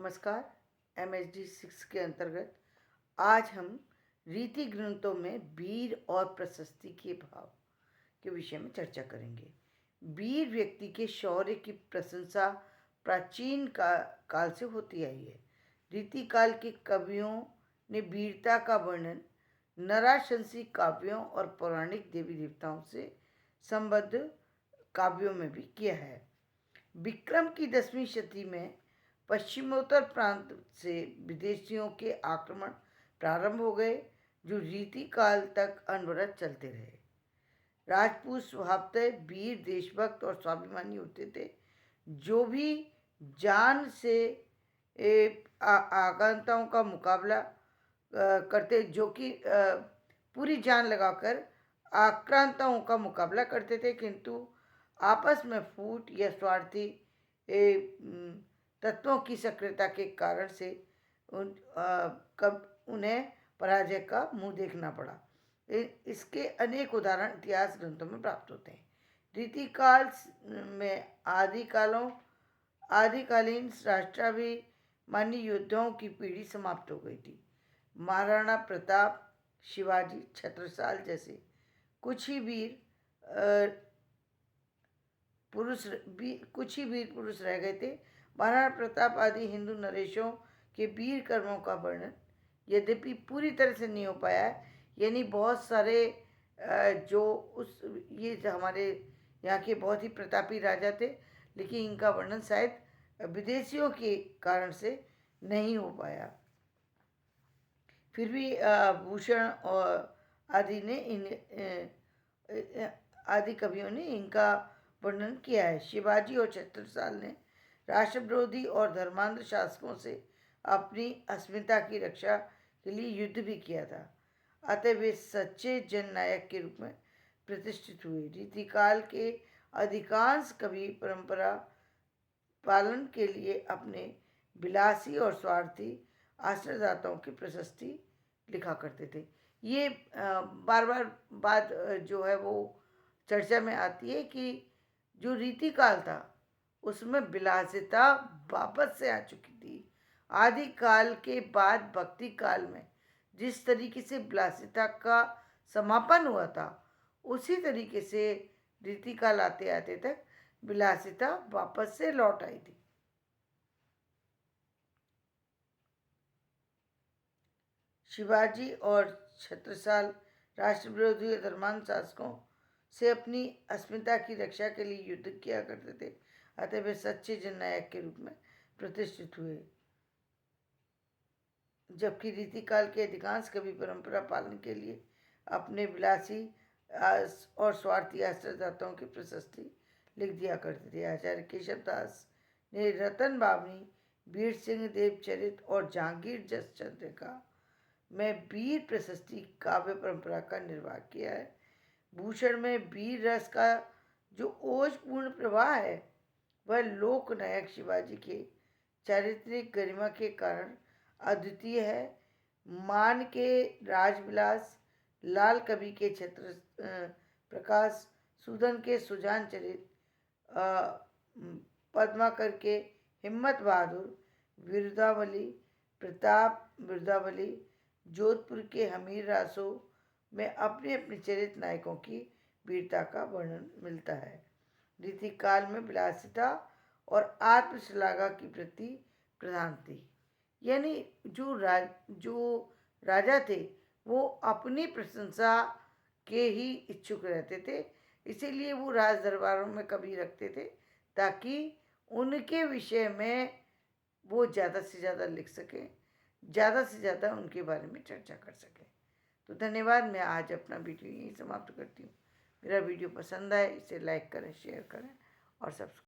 नमस्कार। MHD 6 के अंतर्गत आज हम रीति ग्रंथों में वीर और प्रशस्ति के भाव के विषय में चर्चा करेंगे। वीर व्यक्ति के शौर्य की प्रशंसा प्राचीन काल से होती आई है। रीति काल के कवियों ने वीरता का वर्णन नराशंसी काव्यों और पौराणिक देवी देवताओं से संबद्ध काव्यों में भी किया है। विक्रम की 10वीं शती में पश्चिमोत्तर प्रांत से विदेशियों के आक्रमण प्रारंभ हो गए, जो रीति काल तक अनवरत चलते रहे। राजपूत स्वभावतः वीर, देशभक्त और स्वाभिमानी होते थे, जो भी जान से आगंतुकों का मुकाबला करते, जो कि पूरी जान लगाकर आक्रांताओं का मुकाबला करते थे, किंतु आपस में फूट या स्वार्थी तत्वों की सक्रियता के कारण से उन्हें पराजय का मुंह देखना पड़ा। इसके अनेक उदाहरण इतिहास ग्रंथों में प्राप्त होते हैं। रीतिकाल में आदिकालीन राष्ट्राभिमानी योद्धाओं की पीढ़ी समाप्त हो गई थी। महाराणा प्रताप, शिवाजी, छत्रसाल जैसे कुछ ही वीर पुरुष रह गए थे। महाराणा प्रताप आदि हिंदू नरेशों के वीर कर्मों का वर्णन यद्यपि पूरी तरह से नहीं हो पाया है, यानी बहुत सारे ये हमारे यहाँ के बहुत ही प्रतापी राजा थे, लेकिन इनका वर्णन शायद विदेशियों के कारण से नहीं हो पाया। फिर भी भूषण और आदि कवियों ने इनका वर्णन किया है। शिवाजी और छत्रसाल ने राष्ट्रविरोधी और धर्मांध शासकों से अपनी अस्मिता की रक्षा के लिए युद्ध भी किया था, अतः वे सच्चे जननायक के रूप में प्रतिष्ठित हुए। रीतिकाल के अधिकांश कवि परंपरा पालन के लिए अपने विलासी और स्वार्थी आश्रयदाताओं की प्रशस्ति लिखा करते थे। ये बार बार बात जो है वो चर्चा में आती है कि जो रीतिकाल था उसमें विलासिता वापस से आ चुकी थी। आदि काल के बाद भक्ति काल में जिस तरीके से विलासिता का समापन हुआ था, उसी तरीके से रीतिकाल आते आते तक विलासिता वापस से लौट आई थी। शिवाजी और छत्रसाल राष्ट्रविरोधी और धर्मांध शासकों से अपनी अस्मिता की रक्षा के लिए युद्ध किया करते थे, अतः वे सच्चे जननायक के रूप में प्रतिष्ठित हुए। जबकि रीतिकाल के अधिकांश कवि परंपरा पालन के लिए अपने विलासी और स्वार्थी आश्रयदाताओं की प्रशस्ति लिख दिया करते थे। आचार्य केशवदास ने रतन बावनी, वीर सिंह देव चरित और जहांगीर जस चंद्रिका में वीर प्रशस्ति काव्य परंपरा का निर्वाह किया है। भूषण में वीर रस का जो ओजपूर्ण प्रवाह है, वह लोक नायक शिवाजी के चारित्रिक गरिमा के कारण अद्वितीय है। मान के राजविलास, लाल कवि के छत्र प्रकाश, सूदन के सुजान चरित, पद्माकर के हिम्मत बहादुर, प्रताप विरुदावली, जोधपुर के हमीर रासो में अपने अपने चरित नायकों की वीरता का वर्णन मिलता है। रीतिकाल में विलासिता और आत्मश्लाघा की वृत्ति प्रधान थी, यानी जो राजा थे वो अपनी प्रशंसा के ही इच्छुक रहते थे, इसीलिए वो राज दरबारों में कवि रखते थे ताकि उनके विषय में वो ज़्यादा से ज़्यादा लिख सकें, ज़्यादा से ज़्यादा उनके बारे में चर्चा कर सकें। तो धन्यवाद। मैं आज अपना वीडियो यहीं समाप्त करती हूँ। मेरा वीडियो पसंद आए इसे लाइक करें, शेयर करें और सब्सक्राइब